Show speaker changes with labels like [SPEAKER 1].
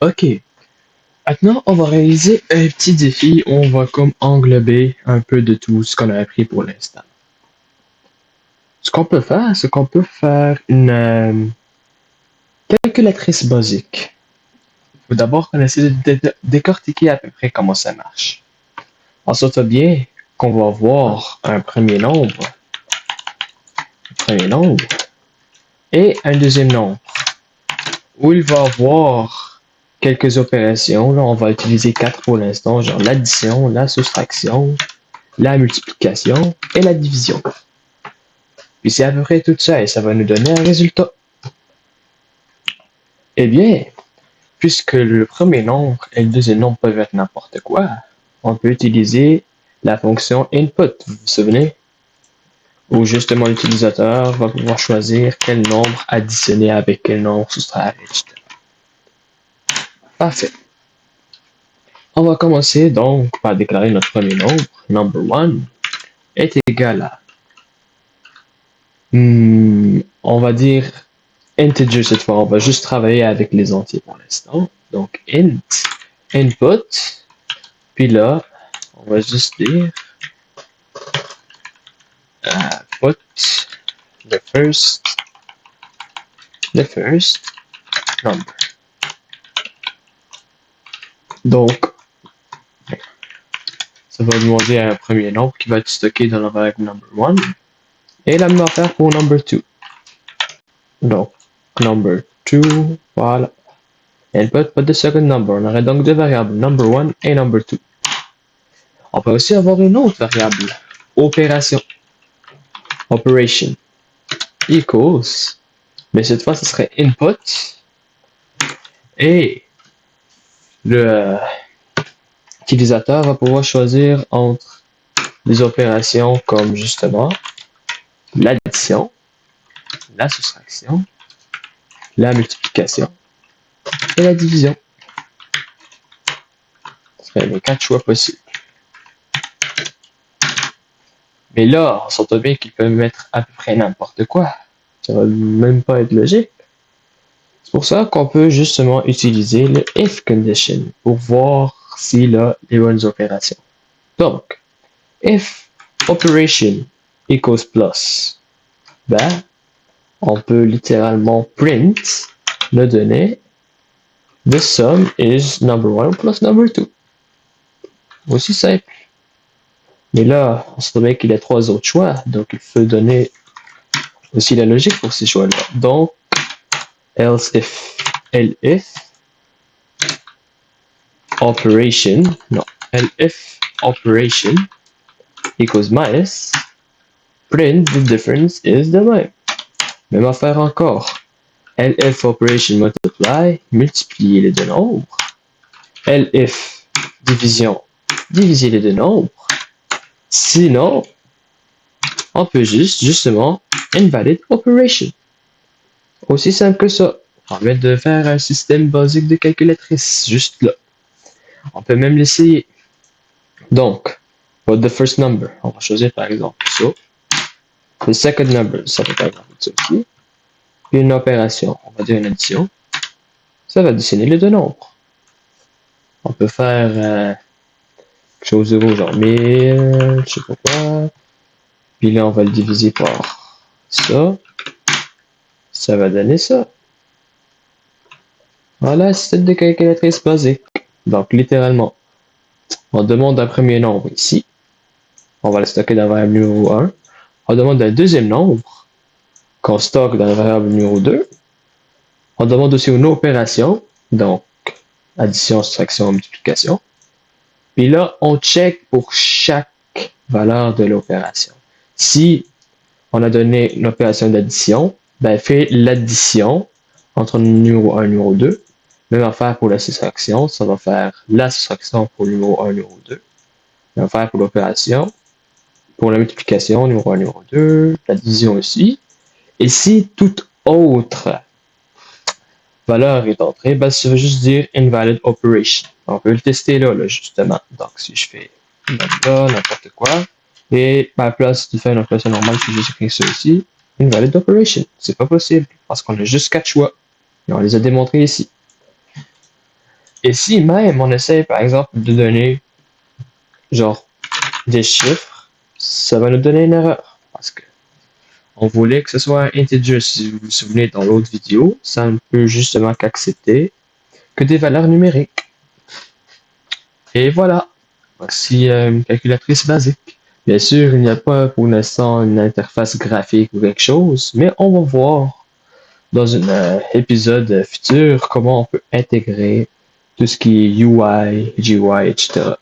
[SPEAKER 1] Ok, maintenant on va réaliser un petit défi où on va comme englober un peu de tout ce qu'on a appris pour l'instant. Ce qu'on peut faire, c'est qu'on peut faire une calculatrice basique. Il faut d'abord qu'on essaie de décortiquer à peu près comment ça marche. Ensuite, bien qu'on va voir un premier nombre et un deuxième nombre où il va avoir quelques opérations. Là, on va utiliser quatre pour l'instant, genre l'addition, la soustraction, la multiplication et la division. Puis c'est à peu près tout ça et ça va nous donner un résultat. Eh bien, puisque le premier nombre et le deuxième nombre peuvent être n'importe quoi, on peut utiliser la fonction input, vous vous souvenez? Où justement l'utilisateur va pouvoir choisir quel nombre additionner avec quel nombre soustraire, etc. Parfait. On va commencer donc par déclarer notre premier nombre, number 1, est égal à, on va dire integer cette fois, on va juste travailler avec les entiers pour l'instant. Donc int, input, puis là, on va juste dire put the first number. Donc, ça va demander un premier nombre qui va être stocké dans la variable number 1 et la même affaire pour number 2. Donc, number 2, voilà. Input, put the second number. On aurait donc deux variables, number 1 et number 2. On peut aussi avoir une autre variable, opération. Operation equals, mais cette fois, ce serait input et le utilisateur va pouvoir choisir entre des opérations comme justement l'addition, la soustraction, la multiplication et la division. Ce seraient les quatre choix possibles. Mais là, on s'entend bien qu'ils peuvent mettre à peu près n'importe quoi. Ça va même pas être logique. C'est pour ça qu'on peut justement utiliser le if condition pour voir s'il a les bonnes opérations. Donc, if operation equals plus, ben, on peut littéralement print le données the sum is number 1 plus number 2. Aussi simple. Mais là, on se trouve qu'il y a trois autres choix, donc il faut donner aussi la logique pour ces choix-là. Donc, elif operation, non, elif operation equals minus, print the difference is the même. Même affaire encore. Elif operation multiply, multiplier les deux nombres. Elif division, diviser les deux nombres. Sinon, on peut justement invalid operation. Aussi simple que ça. On vient de faire un système basique de calculatrice, juste là. On peut même l'essayer. Donc, put the first number. On va choisir par exemple ça. The second number, ça va par exemple ça aussi. Puis une opération, on va dire une addition. Ça va additionner les deux nombres. On peut faire quelque chose de gros, genre 1000, je sais pas quoi. Puis là, on va le diviser par ça. Ça va donner ça. Voilà, système de calculatrice basique. Donc, littéralement, on demande un premier nombre ici. On va le stocker dans la variable numéro 1. On demande un deuxième nombre qu'on stocke dans la variable numéro 2. On demande aussi une opération, donc addition, soustraction, multiplication. Puis là, on check pour chaque valeur de l'opération. Si on a donné une opération d'addition, ben fait l'addition entre le numéro 1 et le numéro 2. Même affaire pour la soustraction, ça va faire la soustraction pour le numéro 1 et le numéro 2. Même affaire pour l'opération, pour la multiplication, numéro 1, numéro 2, la division aussi. Et si toute autre valeur est entrée, ben ça veut juste dire invalid operation. On peut le tester là, justement. Donc si je fais là, n'importe quoi, et à la place de faire une opération normale, je vais juste écrire ça ici, invalid operation. C'est pas possible, parce qu'on a juste quatre choix. Et on les a démontrés ici. Et si même on essaie par exemple de donner genre des chiffres, ça va nous donner une erreur. Parce que on voulait que ce soit un integer. Si vous vous souvenez dans l'autre vidéo, ça ne peut justement qu'accepter que des valeurs numériques. Et voilà. Voici une calculatrice basique. Bien sûr, il n'y a pas pour l'instant une interface graphique ou quelque chose, mais on va voir dans un épisode futur comment on peut intégrer tout ce qui est UI, GUI, etc.